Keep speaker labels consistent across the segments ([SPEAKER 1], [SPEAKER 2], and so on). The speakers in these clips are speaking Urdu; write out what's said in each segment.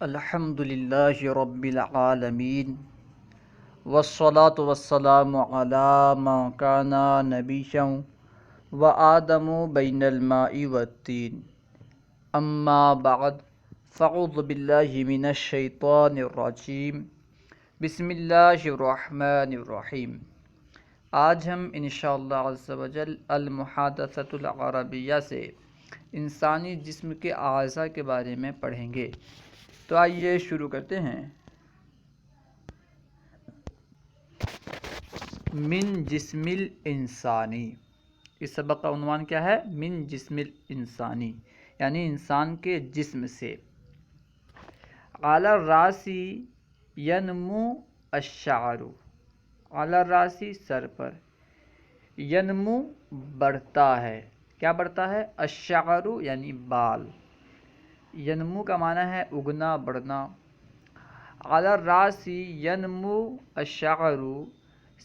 [SPEAKER 1] الحمد للہ رب العالمین والصلاة والسلام علی من کان نبیا وآدم بین الماء والطین اما بعد فاعوذ باللہ من الشیطان الرجیم بسم اللہ الرحمن الرحیم۔ آج ہم انشاءاللہ عز و جل المحادثۃ العربیہ سے انسانی جسم کے اعضاء کے بارے میں پڑھیں گے۔ تو آئیے شروع کرتے ہیں۔ من جسم الانسانی، اس سبق کا عنوان کیا ہے؟ من جسم الانسانی، یعنی انسان کے جسم سے۔ علی الراس ینمو الشعر، علی الراس سر پر، ینمو بڑھتا ہے، کیا بڑھتا ہے؟ الشعر یعنی بال، ینمو کا معنی ہے اگنا بڑھنا۔ علی الراس ینمو الشعر،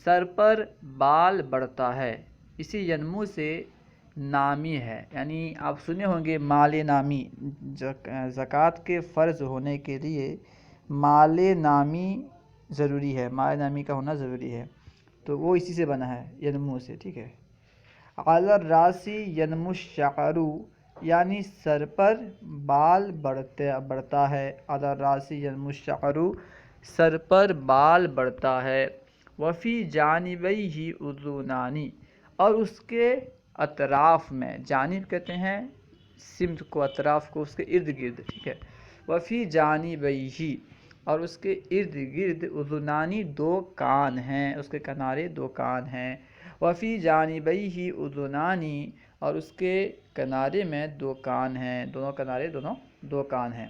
[SPEAKER 1] سر پر بال بڑھتا ہے، اسی ینمو سے نامی ہے، یعنی آپ سنے ہوں گے مال نامی، زکوٰۃ کے فرض ہونے کے لیے مال نامی ضروری ہے، مال نامی کا ہونا ضروری ہے، تو وہ اسی سے بنا ہے، ینمو سے، ٹھیک ہے۔ علی الراس ینمو الشعر، یعنی سر پر بال بڑھتا ہے، علی الراس ینمو الشعر، سر پر بال بڑھتا ہے۔ وفی جانبیہ اذنان، اور اس کے اطراف میں، جانب کہتے ہیں سمت کو، اطراف کو، اس کے ارد گرد، ٹھیک ہے۔ وفی جانبیہ، اور اس کے ارد گرد اذنان، دو کان ہیں، اس کے کنارے دو کان ہیں۔ وفی جانبیہ اذنان، اور اس کے کنارے میں دو کان ہیں، دونوں کنارے دو کان ہیں،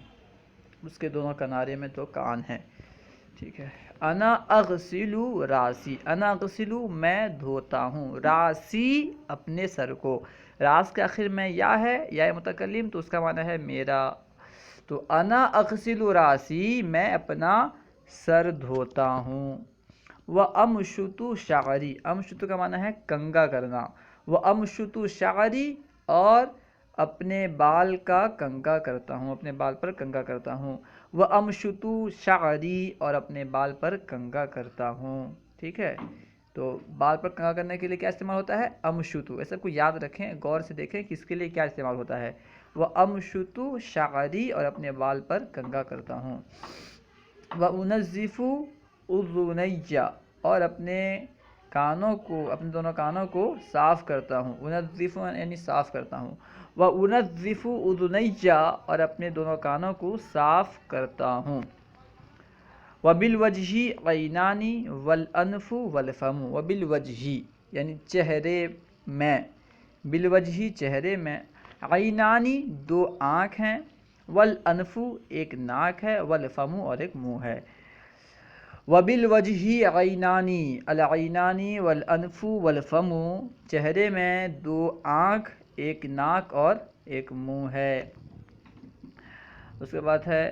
[SPEAKER 1] اس کے دونوں کنارے میں دو کان ہیں، ٹھیک ہے۔ انا اغسل راسی، انا اغسل میں دھوتا ہوں، راسی اپنے سر کو، راس کے آخر میں یا ہے، یا متکلم، تو اس کا معنی ہے میرا، تو انا اغسل راسی، میں اپنا سر دھوتا ہوں۔ وامشط شعری، امشط کا معنی ہے کنگا کرنا، وامشط شعری، اور اپنے بال کا کنگا کرتا ہوں، اپنے بال پر کنگا کرتا ہوں۔ وامشط شعری، اور اپنے بال پر کنگا کرتا ہوں، ٹھیک ہے۔ تو بال پر کنگا کرنے کے لیے کیا استعمال ہوتا ہے؟ امشط، یہ سب کو یاد رکھیں، غور سے دیکھیں کہ اس کے لیے کیا استعمال ہوتا ہے۔ وامشط شعری، اور اپنے بال پر کنگا کرتا ہوں۔ وانظف اذنی، اور اپنے کانوں کو، اپنے دونوں کانوں کو صاف کرتا ہوں، انظف یعنی صاف کرتا ہوں۔ وانظف اذنی، اور اپنے دونوں کانوں کو صاف کرتا ہوں۔ وبالوجہ عینان والانف والفم، وبالوجہ یعنی چہرے میں، بالوجہ چہرے میں، عینانی دو آنکھ ہیں، والانف ایک ناک ہے، والفم اور ایک منہ ہے۔ وبالوجہ عینانی، العینان والانف والفم، چہرے میں دو آنکھ، ایک ناک اور ایک منہ ہے۔ اس کے بعد ہے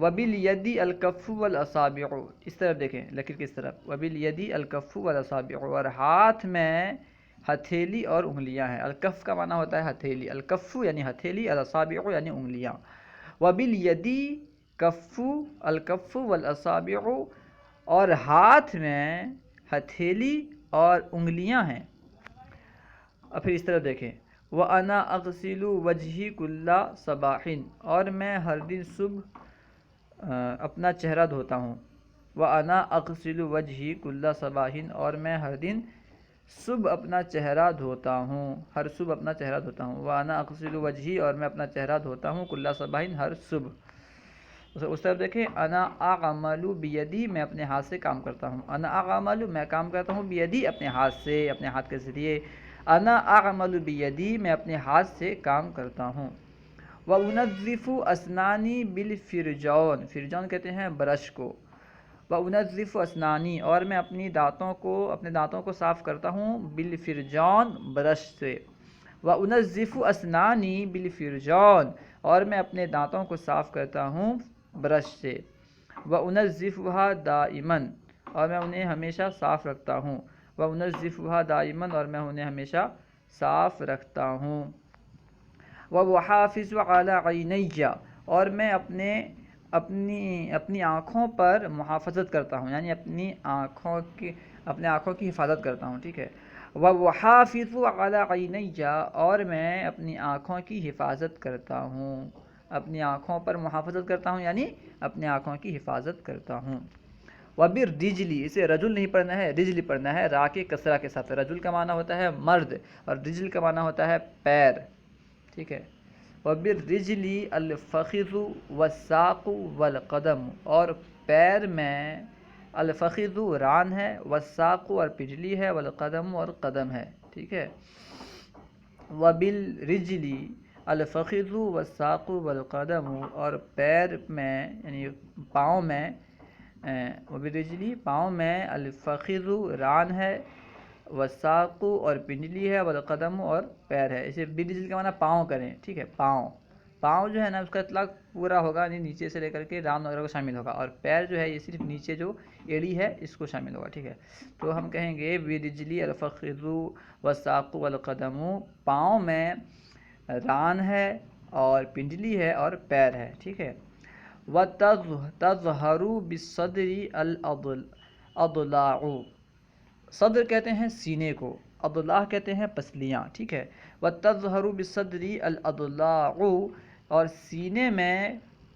[SPEAKER 1] وبالید الکف والاصابع، اس طرف دیکھیں لکیر کس طرف، وبالید الکف والاصابع، اور ہاتھ میں ہتھیلی اور انگلیاں ہیں۔ الکف کا معنی ہوتا ہے ہتھیلی، الکف یعنی ہتھیلی، الاصابع یعنی انگلیاں۔ وبالید کف الکف والاصابع، اور ہاتھ میں ہتھیلی اور انگلیاں ہیں۔ اور پھر اس طرف دیکھیں وَأَنَا أَغْسِلُ وَجْهِي كُلَّ صَبَاحٍ، اور میں ہر دن صبح اپنا چہرہ دھوتا ہوں۔ وَأَنَا أَغْسِلُ وَجْهِي كُلَّ صَبَاحٍ، اور میں ہر دن صبح اپنا چہرہ دھوتا ہوں، ہر صبح اپنا چہرہ دھوتا ہوں۔ وَأَنَا أَغْسِلُ وَجْهِي، اور میں اپنا چہرہ دھوتا ہوں، كُلَّ صَبَاحٍ ہر صبح۔ اس طرف دیکھیں انا اعمل بیدی، میں اپنے ہاتھ سے کام کرتا ہوں، انا اعمل میں کام کرتا ہوں، بیدی اپنے ہاتھ سے، اپنے ہاتھ کے ذریعے، انا اعمل بیدی میں اپنے ہاتھ سے کام کرتا ہوں۔ وانظف اسنانی بالفرجون، فرجون کہتے ہیں برش کو، وانظف اسنانی، اور میں اپنے دانتوں کو صاف کرتا ہوں، بالفرجون برش سے۔ وانظف اسنانی بالفرجون، اور میں اپنے دانتوں کو صاف کرتا ہوں برش سے۔ وانظفها دائما، اور میں انہیں ہمیشہ صاف رکھتا ہوں، وانظفها دائما، اور میں انہیں ہمیشہ صاف رکھتا ہوں۔ واحافظ علی عینی، اور میں اپنے اپنی آنکھوں پر محافظت کرتا ہوں، یعنی اپنے آنکھوں کی حفاظت کرتا ہوں، ٹھیک ہے۔ وَحَافِظُ عَلَىٰ عَيْنَيَّ، اور میں اپنی آنکھوں کی حفاظت کرتا ہوں، اپنی آنکھوں پر محافظت کرتا ہوں یعنی اپنی آنکھوں کی حفاظت کرتا ہوں۔ وَبِالرِّجْلِ، اسے رجل نہیں پڑھنا ہے، رجل پڑھنا ہے، را کے کسرہ کے ساتھ۔ رجل کا معنی ہوتا ہے مرد اور رجل کا معنی ہوتا ہے پیر، ٹھیک ہے۔ وَبِالرِّجْلِ الْفَخِذُ وَالسَّاقُ وَالْقَدَمُ، اور پیر میں الفخذ ران ہے، والساق اور پجلی ہے، والقدم اور قدم ہے، ٹھیک ہے۔ وَبِالرِّجْلِ الفخذ والساق والقدم، اور پیر میں یعنی پاؤں میں وَبِالرِّجْلِ پاؤں میں الفخذ ران ہے، والساق اور پنجلی ہے، والقدم اور پیر ہے۔ اسے بالرجل کا معنی پاؤں کریں، ٹھیک ہے۔ پاؤں جو ہے نا اس کا اطلاق پورا ہوگا، یعنی نیچے سے لے کر کے ران وغیرہ کو شامل ہوگا، اور پیر جو ہے یہ صرف نیچے جو ایڑی ہے اس کو شامل ہوگا، ٹھیک ہے۔ تو ہم کہیں گے بالرجل الفخذ والساق والقدم، پاؤں میں ران ہے اور پنجلی ہے اور پیر ہے، ٹھیک ہے۔ وَتَظْهَرُ بِالصَّدْرِ الْأَضْلَاعُ، صدر کہتے ہیں سینے کو، اضلاع کہتے ہیں پسلیاں، ٹھیک ہے۔ وَتَظْهَرُ بِالصَّدْرِ الْأَضْلَاعُ، اور سینے میں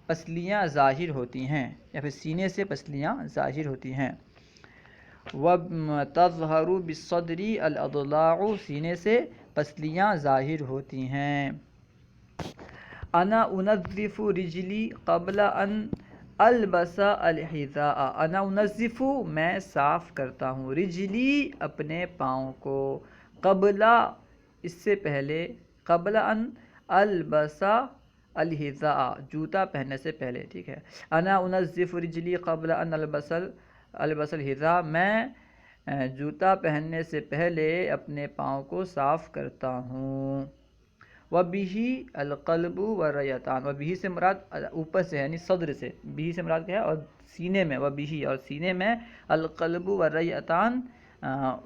[SPEAKER 1] پسلیاں ظاہر ہوتی ہیں، یا پھر سینے سے پسلیاں ظاہر ہوتی ہیں۔ وَتَظْهَرُ بِالصَّدْرِ الْأَضْلَاعُ، سینے سے پسلیاں ظاہر ہوتی ہیں۔ انا انظف رجلی قبل ان البس الحذاء، انا انظف میں صاف کرتا ہوں، رجلی اپنے پاؤں کو، قبل اس سے پہلے، قبل ان البس الحذاء جوتا پہننے سے پہلے، ٹھیک ہے۔ انا انظف رجلی قبل ان البس الحذاء، میں جوتا پہننے سے پہلے اپنے پاؤں کو صاف کرتا ہوں۔ وَبِهِ الْقَلْبُ وَالرَّيَتَانُ، وَبِهِ سے مراد اوپر سے ہے یعنی صدر سے، بِهِ سے مراد کیا ہے اور سینے میں، وَبِهِ اور سینے میں، الْقَلْبُ وَالرَّيَتَانُ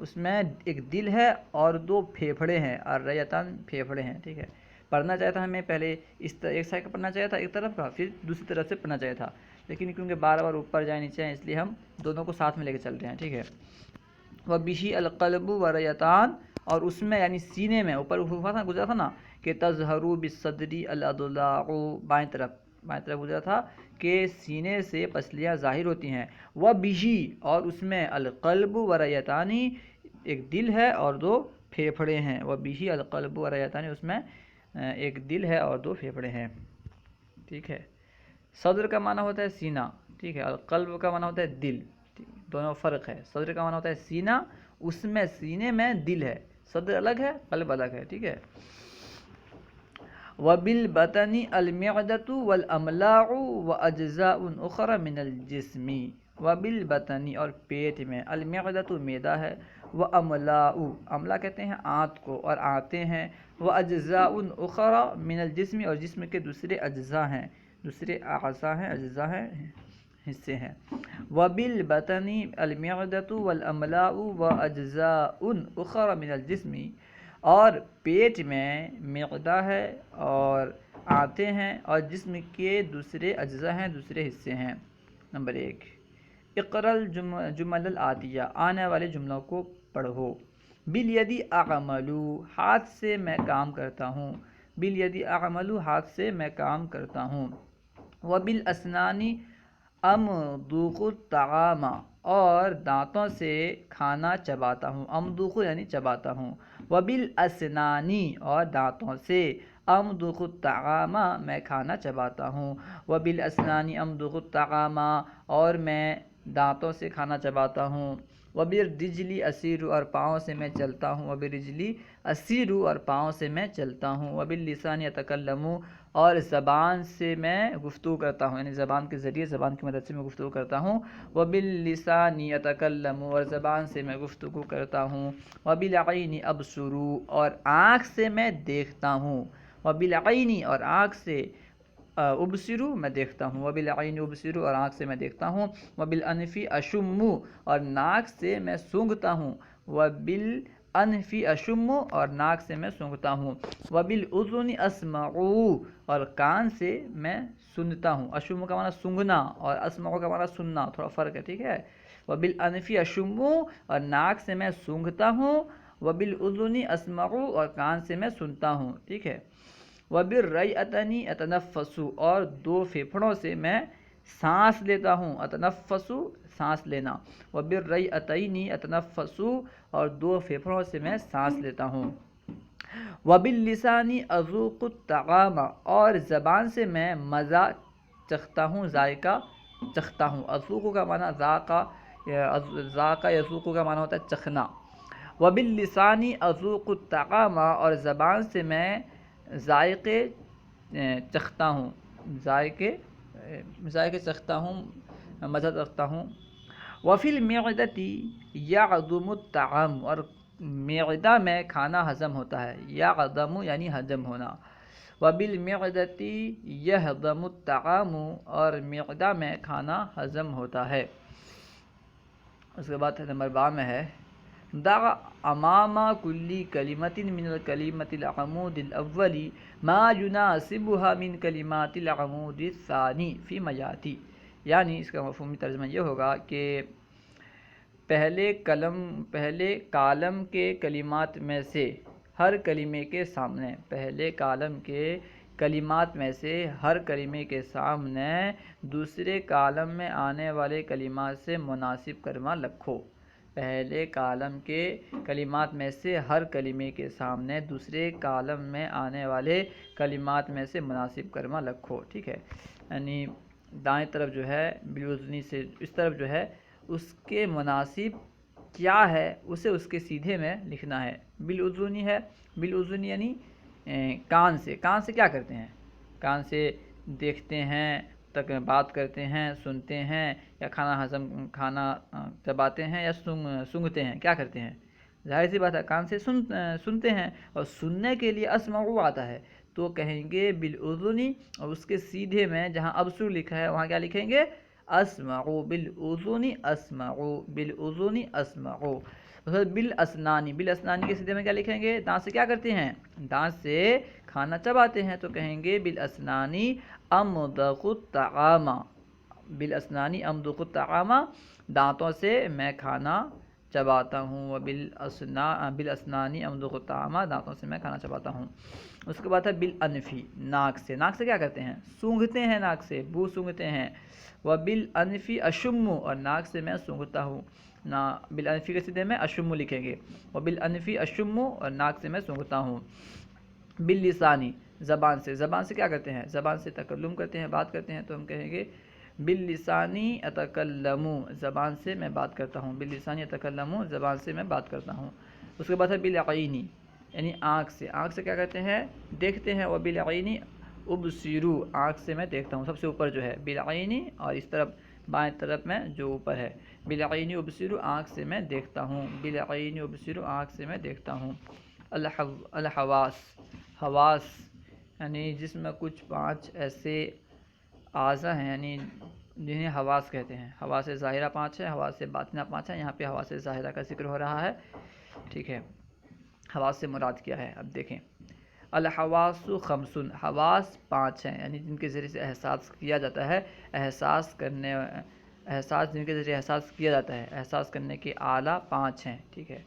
[SPEAKER 1] اس میں ایک دل ہے اور دو پھیپھڑے ہیں، الرَّيَتَانُ پھیپھڑے ہیں، ٹھیک ہے۔ پڑھنا چاہتا ہمیں پہلے ایک سائڈ کا پڑھنا چاہیے تھا ایک طرف کا، پھر دوسری طرف سے پڑھنا چاہیے تھا، لیکن کیونکہ بار بار اوپر جائے نیچے ہیں اس لیے ہم دونوں کو ساتھ میں لے کے چل رہے ہیں، ٹھیک ہے۔ وَبِهِ الْقَلْبُ وَالرَّيَتَانُ، اور اس میں یعنی سینے میں، اوپر گزرا تھا نا کہ تظہر بالصدر الأضلاع، بائیں طرف گزرا تھا کہ سینے سے پسلیاں ظاہر ہوتی ہیں۔ وَبِهِ، اور اس میں القلب وَالرَّيَتَانِ ایک دل ہے اور دو پھیپھڑے ہیں، وَبِهِ القلب وَالرَّيَتَانِ اس میں ایک دل ہے اور دو پھیپھڑے ہیں، ٹھیک ہے۔ صدر کا معنی ہوتا ہے سینہ، ٹھیک ہے، اور قلب کا معنی ہوتا ہے دل، دونوں فرق ہے۔ صدر کا معنی ہوتا ہے سینہ، اس میں سینے میں دل ہے، صدر الگ ہے قلب الگ ہے، ٹھیک ہے۔ وَبِالْبَطَنِ الْمِعْدَةُ وَالْأَمْلَاعُ وَأَجْزَاءٌ أُخْرَى مِنَ الْجِسْمِ، وَبِالْبَطَنِ اور پیٹ میں، الْمِعْدَةُ معدہ ہے، وَأَمْلَاءُ املا کہتے ہیں آنت کو اور آنتیں ہیں، وَأَجْزَاءٌ أُخْرَى مِنَ الْجِسْمِ اور جسم کے دوسرے اجزاء ہیں، دوسرے اعضاء ہیں، اجزاء ہیں، حصے ہیں۔ وَبِالْبَطَنِ الْمِعْدَةُ وَالْأَمْلَاءُ وَأَجْزَاءٌ أُخْرَى مِنَ الْجِسْمِ، اور پیٹ میں معدہ ہے اور آنتیں ہیں اور جسم کے دوسرے اجزاء ہیں، دوسرے حصے ہیں۔ نمبر 1، اقرأ الجمل الآتیہ، آنے والے جملوں کو پڑھو۔ بالیدی اعمل، ہاتھ سے میں کام کرتا ہوں، بالیدی اعمل ہاتھ سے میں کام کرتا ہوں۔ وبالاسنان امضغ الطعام، اور دانتوں سے کھانا چباتا ہوں، امضغ یعنی چباتا ہوں۔ وبالاسنان اور دانتوں سے، امضغ الطعام میں کھانا چباتا ہوں۔ وبالاسنان امضغ الطعام، اور میں دانتوں سے کھانا چباتا ہوں۔ وبالرجل اسیر، اور پاؤں سے میں چلتا ہوں، وبالرجل اسیر اور پاؤں سے میں چلتا ہوں۔ وباللسان اتکلم، اور زبان سے میں گفتگو کرتا ہوں، یعنی زبان کے ذریعے، زبان کی مدد سے میں گفتگو کرتا ہوں۔ وباللسان اتکلم، اور زبان سے میں گفتگو کرتا ہوں۔ وبالعین ابصر، اور آنکھ سے میں دیکھتا ہوں۔ وبالعین اور آنکھ سے، ابصر میں دیکھتا ہوں، وبالعین ابصر اور آنکھ سے میں دیکھتا ہوں۔ وبالانف اشم، اور ناک سے میں سونگھتا ہوں۔ انفی اشم اور ناک سے میں سونگھتا ہوں، وبالاذن اسمع اور کان سے میں سنتا ہوں۔ اشم کا معنی سونگھنا اور اسمع کا معنی سننا، تھوڑا فرق ہے، ٹھیک ہے۔ وبالانفی اشم اور ناک سے میں سونگھتا ہوں، وبالاذن اسمع اور کان سے میں سنتا ہوں، ٹھیک ہے۔ وبالریئتنی اتنفس اور دو پھیپھڑوں سے میں سانس لیتا ہوں، اتنفس سانس لینا، وبالریئتینی اتنفس اور دو پھیپھڑوں سے میں سانس لیتا ہوں۔ وباللسان اذوق الطعام اور زبان سے میں مزہ چکھتا ہوں، ذائقہ چکھتا ہوں۔ اذوق کا معنی ذاقہ یذوق کا معنی ہوتا ہے چکھنا۔ وباللسان اذوق الطعام اور زبان سے میں ذائقے چکھتا ہوں، ذائقے چکھتا ہوں، مزہ رکھتا ہوں۔ وفی المعدۃ یعدم الطعام اور معدہ میں کھانا ہضم ہوتا ہے، یعدم یعنی ہضم ہونا۔ وبالمعدۃ یہضم الطعام اور معدہ میں کھانا ہضم ہوتا ہے۔ اس کے بعد نمبر 12 میں ہے دع امام کل کلمۃ من الکلمۃ العمود الاول ما یناسبها من کلمات العمود الثانی فیما یاتی، یعنی اس کا مفہومی ترجمہ یہ ہوگا کہ پہلے کالم کے کلمات میں سے ہر کلمے کے سامنے، پہلے کالم کے کلمات میں سے ہر کلمے کے سامنے دوسرے کالم میں آنے والے کلمات سے مناسب کلمہ لکھو۔ پہلے کالم کے کلمات میں سے ہر کلمے کے سامنے دوسرے کالم میں آنے والے کلمات میں سے مناسب کلمہ لکھو، ٹھیک ہے۔ یعنی دائیں طرف جو ہے بالوزنی سے اس طرف جو ہے اس کے مناسب کیا ہے اسے اس کے سیدھے میں لکھنا ہے۔ بالوزنی ہے، بالوزنی یعنی کان سے کیا کرتے ہیں؟ کان سے دیکھتے ہیں، تک بات کرتے ہیں، سنتے ہیں، یا کھانا چباتے ہیں، یا سونگھتے ہیں، کیا کرتے ہیں؟ ظاہر سی بات ہے کان سے سنتے ہیں، اور سننے کے لیے اسمعو آتا ہے تو کہیں گے بالاذنی، اور اس کے سیدھے میں جہاں ابصر لکھا ہے وہاں کیا لکھیں گے؟ اسمعو، بالاذنی اسمعو، بالاذنی اسمعو۔ بالاسنانی کے سیدھے میں کیا لکھیں گے؟ دانت سے کیا کرتے ہیں؟ دانت سے کھانا چباتے ہیں تو کہیں گے بالاسنانی امضغ الطعام، بالاسنانی امضغ الطعام، دانتوں سے میں کھانا چباتا ہوں، بالاسنانی امضغ الطعام، دانتوں سے میں کھانا چباتا ہوں۔ اس کے بعد ہے بالانفی، ناک سے کیا کرتے ہیں؟ سونگھتے ہیں، ناک سے بو سونگھتے ہیں۔ وبالانفی اشم اور ناک سے میں سونگھتا ہوں، بالانفی کے سیدھے میں اشم لکھیں گے، وبالانفی اشم اور ناک سے میں سونگھتا ہوں۔ باللسانی زبان سے کیا کرتے ہیں؟ زبان سے تکلم کرتے ہیں، بات کرتے ہیں تو ہم کہیں گے باللسانی اتکلم، زبان سے میں بات کرتا ہوں، باللسانی اتکلم، زبان سے میں بات کرتا ہوں۔ اس کے بعد ہے بالعینی یعنی آنکھ سے کیا کرتے ہیں؟ دیکھتے ہیں، وبالعینی ابصرو، آنکھ سے میں دیکھتا ہوں، سب سے اوپر جو ہے بالعینی، اور اس طرف بائیں طرف میں جو اوپر ہے بالعینی ابصرو، آنکھ سے میں دیکھتا ہوں، بالعینی ابصرو، آنکھ سے میں دیکھتا ہوں۔ حواس یعنی جس میں کچھ 5 ایسے اعضاء ہیں، یعنی جنہیں حواس کہتے ہیں۔ حواس ظاہرہ 5 ہے، حواس باطنہ 5 ہے، یہاں پہ حواس ظاہرہ کا ذکر ہو رہا ہے، ٹھیک ہے۔ حواس سے مراد کیا ہے اب دیکھیں۔ الحواس خمس، حواس 5 ہیں، یعنی جن کے ذریعے سے احساس کیا جاتا ہے، جن کے ذریعے احساس کیا جاتا ہے، احساس کرنے کے آلہ 5 ہیں، ٹھیک ہے۔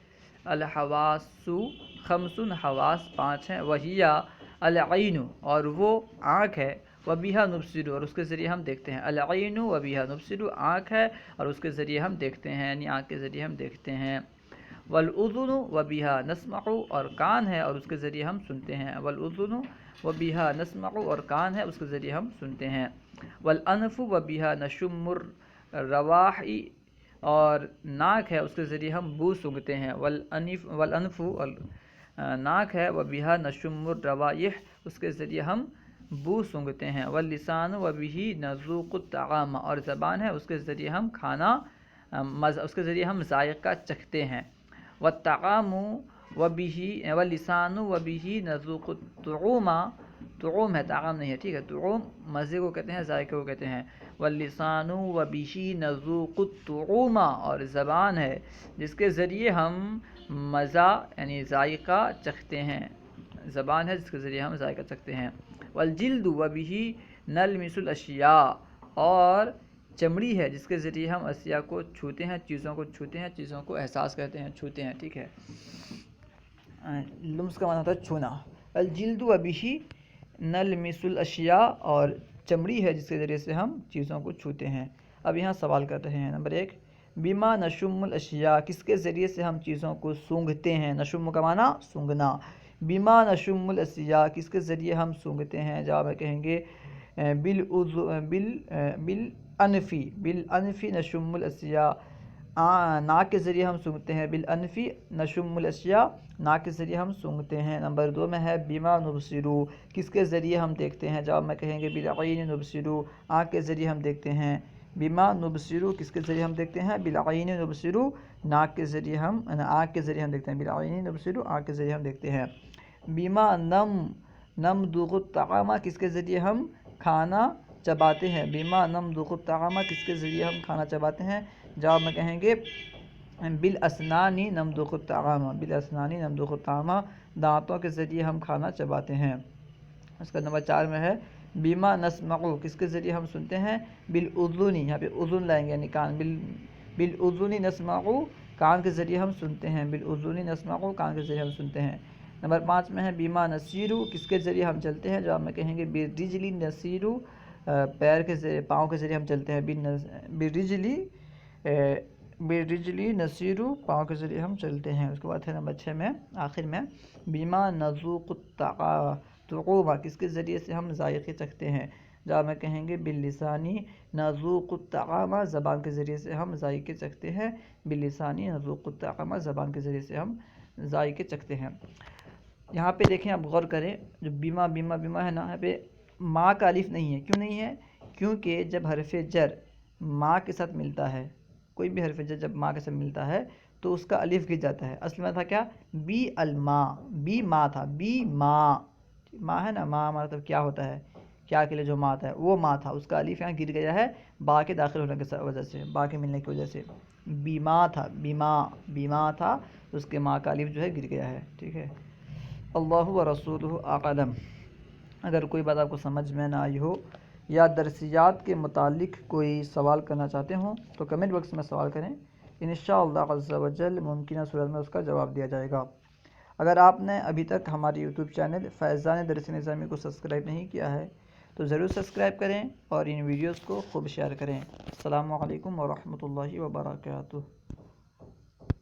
[SPEAKER 1] الحواس خمس، حواس 5 ہیں، وہیا العین اور وہ آنکھ ہے، وبیہا نبصر اور اس کے ذریعے ہم دیکھتے ہیں۔ العین وبیہا نبصر، آنکھ ہے اور اس کے ذریعے ہم دیکھتے ہیں، یعنی آنکھ کے ذریعے ہم دیکھتے ہیں۔ والاذن وبیہا نسمع اور کان ہے اور اس کے ذریعے ہم سنتے ہیں۔ والاذن وبیہا نسمع اور کان ہے اس کے ذریعے ہم سنتے ہیں۔ والانف وبیہا نشم الرواح اور ناک ہے اس کے ذریعے ہم بو سونگھتے ہیں۔ والانف ناک ہے، وبیہا نشم الروائح اس کے ذریعے ہم بو سونگھتے ہیں۔ واللسان وبہ نذوق الطعام اور زبان ہے اس کے ذریعے ہم اس کے ذریعے ہم ذائقہ چکھتے ہیں۔ والطعام واللسان وبہ نذوق الطعوم طعوم ہے، طعام نہیں ہے، ٹھیک ہے. طعوم مزے کو کہتے ہیں، ذائقے کو کہتے ہیں. واللسان وبہ نذوق الطعوم، اور زبان ہے جس کے ذریعے ہم مزہ یعنی ذائقہ چکھتے ہیں. زبان ہے جس کے ذریعے ہم ذائقہ چکھتے ہیں. والجلد وبہ نلمس الاشیاء، اور چمڑی ہے جس کے ذریعے ہم اشیاء کو چھوتے ہیں، چیزوں کو چھوتے ہیں، چیزوں کو احساس کرتے ہیں، چھوتے ہیں، ٹھیک ہے. لمس کا معنی ہوتا ہے چھونا. الجلد وبہ نلمس الاشیاء، اور چمڑی ہے جس کے ذریعے سے ہم چیزوں کو چھوتے ہیں. اب یہاں سوال کرتے ہیں. نمبر 1، بما نشم الاشیاء، کس کے ذریعے سے ہم چیزوں کو سونگھتے ہیں. نشم کا معنی سونگھنا. بما نشم الاشیاء، کس کے ذریعے ہم سونگھتے ہیں. جواب میں کہیں گے بالانفی نشم الاشیاء، ناک کے ذریعے ہم سونگھتے ہیں. بالانفی نشم الاشیاء، ناک کے ذریعے ہم سونگھتے ہیں. نمبر 2 میں ہے بما نبصرو، کس کے ذریعے ہم دیکھتے ہیں. جواب میں کہیں گے بالعین نبصرو، آنکھ کے ذریعے ہم دیکھتے ہیں. بما نبصرو، کس کے ذریعے ہم دیکھتے ہیں. بالعین نبصرو، ناک کے ذریعے ہم آنکھ کے ذریعے ہم دیکھتے ہیں. بالعین نبصرو، آنکھ کے ذریعے ہم دیکھتے ہیں. بما نمضغ الطعام، کس کے ذریعے ہم کھانا چباتے ہیں. بما نمضغ الطعام، کس کے ذریعے ہم کھانا چباتے ہیں. جواب میں کہیں گے بالاسنان نمضغ الطعام، بالاسنان نمضغ الطعام، دانتوں کے ذریعے ہم کھانا چباتے ہیں. اس کا نمبر 4 میں ہے بما نسمع، کس کے ذریعے ہم سنتے ہیں. بالاذن، یہاں پہ اذن لائیں گے یعنی کان. بالاذن نسمع، کان کے ذریعے ہم سنتے ہیں. بالاذن نسمع، کان کے ذریعے ہم سنتے ہیں. نمبر 5 میں ہے بما نسیر، کس کے ذریعے ہم چلتے ہیں. جواب میں کہیں گے بالرجل نسیر، پیر کے ذریعے، پاؤں کے ذریعے ہم چلتے ہیں. بالرجلی نسیر، پاؤں کے ذریعے ہم چلتے ہیں. اس کے بعد ہے نمبر 6 میں آخر میں بما نذوق الطعوم، کس کے ذریعے سے ہم ذائقے چکھتے ہیں. جواب میں کہیں گے باللسانی نذوق الطعام، زبان کے ذریعے سے ہم ذائقے چکھتے ہیں. باللسانی نذوق الطعام، زبان کے ذریعے سے ہم ذائقے چکھتے ہیں. یہاں پہ دیکھیں، آپ غور کریں، جو بما بما بما ہے نا، یہاں پہ ماں کا الف نہیں ہے. کیوں نہیں ہے؟ کیونکہ جب حرف جر ماں کے ساتھ ملتا ہے، کوئی بھی حرف جر جب ماں کے ساتھ ملتا ہے تو اس کا الف گر جاتا ہے. اصل میں تھا کیا؟ بی الماء، بی ماں تھا، بی ماں، ماں ہے نا، ماں مطلب کیا ہوتا ہے، کیا کے لیے جو ماں آتا ہے وہ ماں تھا. اس کا الف یہاں گر گیا ہے با کے داخل ہونے کی وجہ سے، با کے ملنے کی وجہ سے. بیما تھا، بیما تھا، اس کے ماں کا الف جو ہے گر گیا ہے. ٹھیک ہے. اللہ و رسولہ اعلم. اگر کوئی بات آپ کو سمجھ میں نہ آئی ہو یا درسیات کے متعلق کوئی سوال کرنا چاہتے ہوں تو کمنٹ باکس میں سوال کریں. انشاءاللہ عز و جل ممکنہ صورت میں اس کا جواب دیا جائے گا. اگر آپ نے ابھی تک ہماری یوٹیوب چینل فیضان درس نظامی کو سبسکرائب نہیں کیا ہے تو ضرور سبسکرائب کریں اور ان ویڈیوز کو خوب شیئر کریں. السلام علیکم ورحمۃ اللہ وبرکاتہ.